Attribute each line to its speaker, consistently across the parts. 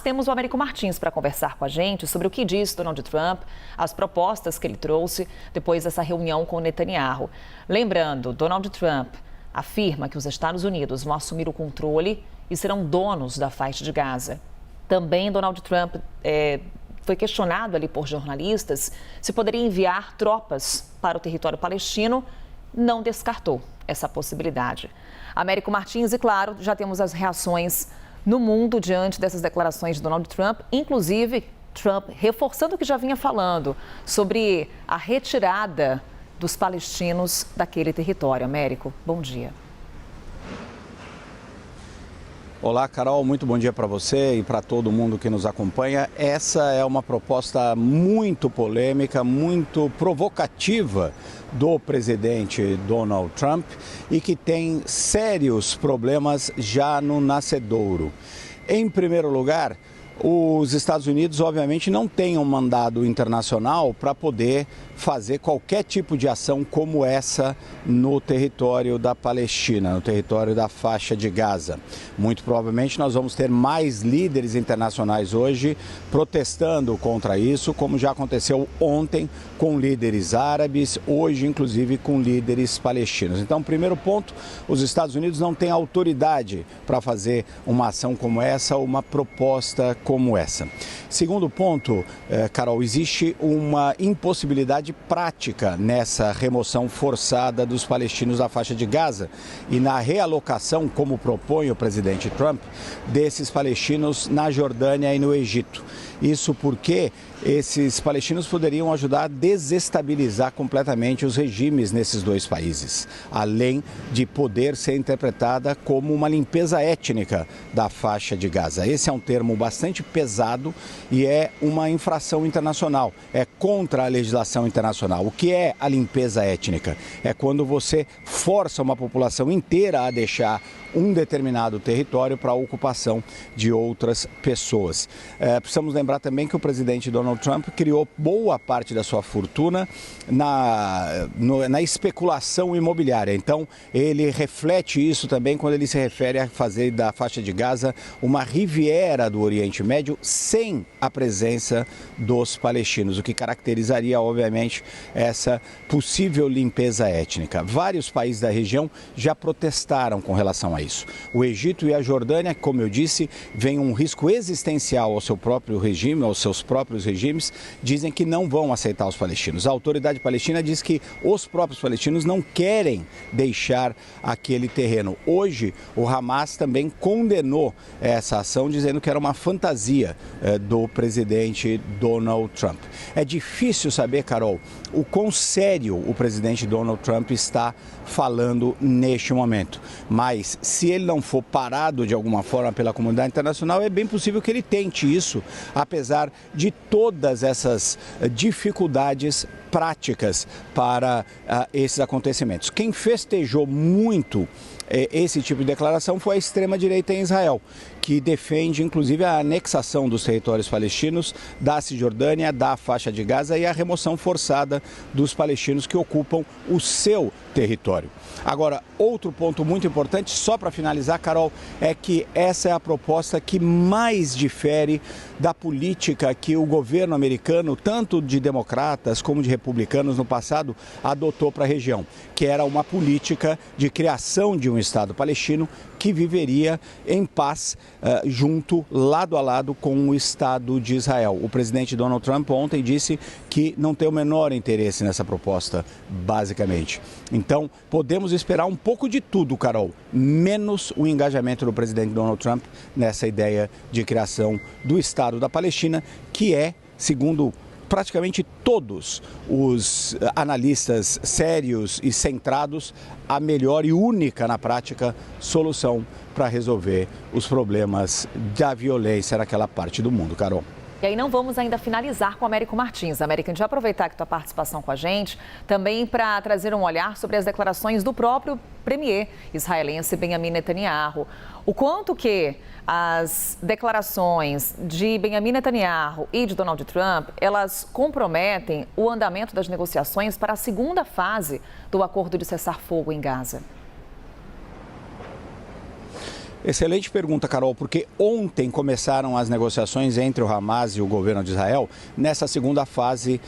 Speaker 1: temos o Américo Martins para conversar com a gente sobre o que disse Donald Trump, as propostas que ele trouxe depois dessa reunião com Netanyahu. Lembrando, Donald Trump afirma que os Estados Unidos vão assumir o controle e serão donos da faixa de Gaza. Também Donald Trump foi questionado ali por jornalistas se poderia enviar tropas para o território palestino, não descartou essa possibilidade. Américo Martins, e claro, já temos as reações no mundo diante dessas declarações de Donald Trump, inclusive Trump reforçando o que já vinha falando sobre a retirada dos palestinos daquele território. Américo, bom dia.
Speaker 2: Olá, Carol, muito bom dia para você e para todo mundo que nos acompanha. Essa é uma proposta muito polêmica, muito provocativa do presidente Donald Trump e que tem sérios problemas já no nascedouro. Em primeiro lugar, os Estados Unidos, obviamente, não têm um mandado internacional para poder fazer qualquer tipo de ação como essa no território da Palestina, no território da faixa de Gaza. Muito provavelmente nós vamos ter mais líderes internacionais hoje protestando contra isso, como já aconteceu ontem com líderes árabes, hoje inclusive com líderes palestinos. Então, primeiro ponto, os Estados Unidos não têm autoridade para fazer uma ação como essa, uma proposta como essa. Segundo ponto, Carol, existe uma impossibilidade prática nessa remoção forçada dos palestinos da faixa de Gaza e na realocação, como propõe o presidente Trump, desses palestinos na Jordânia e no Egito. Isso porque esses palestinos poderiam ajudar a desestabilizar completamente os regimes nesses dois países, além de poder ser interpretada como uma limpeza étnica da faixa de Gaza. Esse é um termo bastante pesado e é uma infração internacional, é contra a legislação internacional. O que é a limpeza étnica? É quando você força uma população inteira a deixar um determinado território para a ocupação de outras pessoas. Precisamos lembrar também que o presidente Donald Trump criou boa parte da sua fortuna na especulação imobiliária. Então, ele reflete isso também quando ele se refere a fazer da faixa de Gaza uma riviera do Oriente Médio sem a presença dos palestinos, o que caracterizaria, obviamente, essa possível limpeza étnica. Vários países da região já protestaram com relação a isso. O Egito e a Jordânia, como eu disse, vem um risco existencial ao seu próprio regime, aos seus próprios regimes, dizem que não vão aceitar os palestinos. A autoridade palestina diz que os próprios palestinos não querem deixar aquele terreno. Hoje, o Hamas também condenou essa ação, dizendo que era uma fantasia do presidente Donald Trump. É difícil saber, Carol, o quão sério o presidente Donald Trump está falando neste momento. Mas se ele não for parado de alguma forma pela comunidade internacional, é bem possível que ele tente isso, apesar de todas essas dificuldades práticas para esses acontecimentos. Quem festejou muito esse tipo de declaração foi a extrema-direita em Israel, que defende inclusive a anexação dos territórios palestinos da Cisjordânia, da faixa de Gaza e a remoção forçada dos palestinos que ocupam o seu território. Agora, outro ponto muito importante, só para finalizar, Carol, é que essa é a proposta que mais difere da política que o governo americano, tanto de democratas como de republicanos no passado, adotou para a região, que era uma política de criação de um Estado palestino que viveria em paz junto, lado a lado com o Estado de Israel. O presidente Donald Trump ontem disse que não tem o menor interesse nessa proposta, basicamente. Então, podemos esperar um pouco de tudo, Carol, menos o engajamento do presidente Donald Trump nessa ideia de criação do Estado da Palestina, que é, segundo praticamente todos os analistas sérios e centrados, a melhor e única, na prática, solução para resolver os problemas da violência naquela parte do mundo, Carol.
Speaker 1: E aí não vamos ainda finalizar com o Américo Martins. Américo, a gente vai aproveitar que tua participação com a gente também para trazer um olhar sobre as declarações do próprio premier israelense Benjamin Netanyahu. O quanto que as declarações de Benjamin Netanyahu e de Donald Trump, elas comprometem o andamento das negociações para a segunda fase do acordo de cessar-fogo em Gaza.
Speaker 2: Excelente pergunta, Carol, porque ontem começaram as negociações entre o Hamas e o governo de Israel nessa segunda fase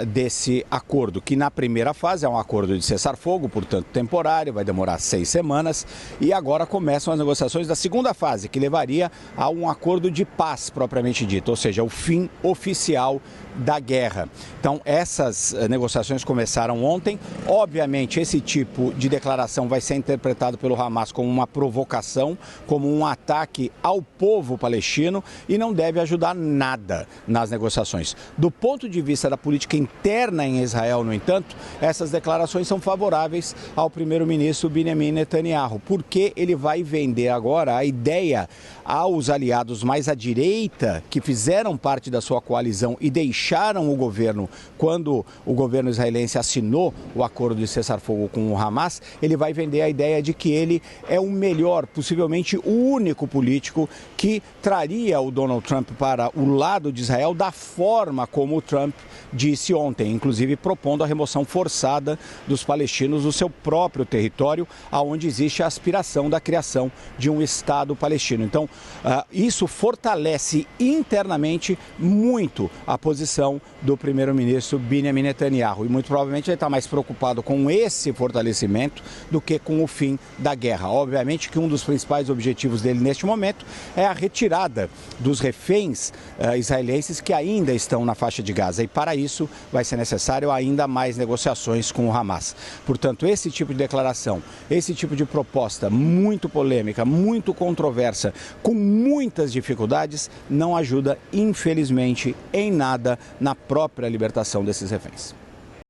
Speaker 2: desse acordo, que na primeira fase é um acordo de cessar-fogo, portanto temporário, vai demorar 6 semanas, e agora começam as negociações da segunda fase, que levaria a um acordo de paz propriamente dito, ou seja, o fim oficial da guerra. Então, essas negociações começaram ontem. Obviamente, esse tipo de declaração vai ser interpretado pelo Hamas como uma provocação, como um ataque ao povo palestino e não deve ajudar nada nas negociações. Do ponto de vista da política interna em Israel, no entanto, essas declarações são favoráveis ao primeiro-ministro Benjamin Netanyahu, porque ele vai vender agora a ideia aos aliados mais à direita, que fizeram parte da sua coalizão e deixaram o governo quando o governo israelense assinou o acordo de cessar-fogo com o Hamas. Ele vai vender a ideia de que ele é o melhor, possivelmente o único político que traria o Donald Trump para o lado de Israel da forma como o Trump disse ontem, inclusive propondo a remoção forçada dos palestinos do seu próprio território, aonde existe a aspiração da criação de um Estado palestino. Então, isso fortalece internamente muito a posição do primeiro-ministro Benjamin Netanyahu e muito provavelmente ele está mais preocupado com esse fortalecimento do que com o fim da guerra. Obviamente que um dos principais objetivos dele neste momento é a retirada dos reféns israelenses que ainda estão na faixa de Gaza e para isso vai ser necessário ainda mais negociações com o Hamas. Portanto, esse tipo de declaração, esse tipo de proposta muito polêmica, muito controversa, com muitas dificuldades, não ajuda, infelizmente, em nada na própria libertação desses reféns.